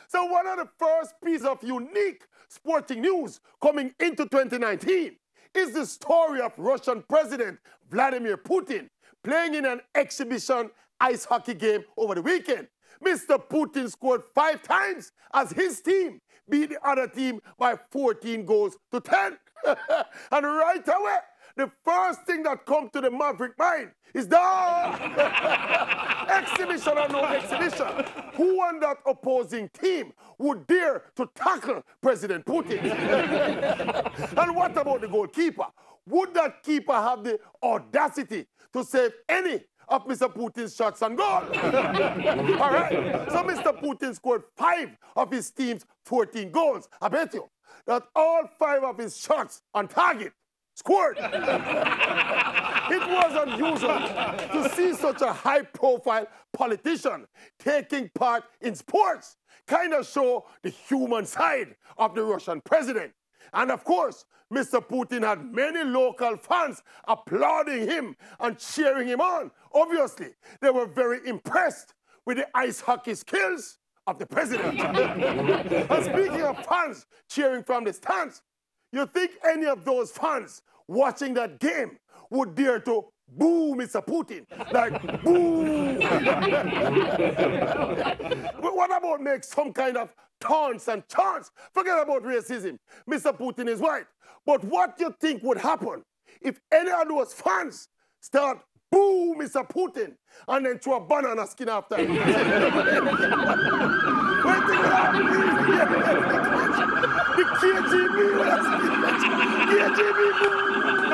So one of the first pieces of unique sporting news coming into 2019 is the story of Russian President Vladimir Putin playing in an exhibition ice hockey game over the weekend. Mr. Putin scored 5 times as his team beat the other team by 14 goals to 10. And right away, the first thing that comes to the Maverick mind is the exhibition or no exhibition. Who on that opposing team would dare to tackle President Putin? And what about the goalkeeper? Would that keeper have the audacity to save any of Mr. Putin's shots on goal? All right, so Mr. Putin scored 5 of his team's 14 goals. I bet you that all 5 of his shots on target scored. It was unusual to see such a high-profile politician taking part in sports. Kind of show the human side of the Russian president. And of course, Mr. Putin had many local fans applauding him and cheering him on. Obviously, they were very impressed with the ice hockey skills of the president. And speaking of fans cheering from the stands, you think any of those fans watching that game would dare to boo Mr. Putin? Like, boo! But what about make some kind of taunts and chants? Forget about racism. Mr. Putin is white. But what do you think would happen if any of those fans start boo Mr. Putin and then throw a banana skin after him? The KGB, KGB boo!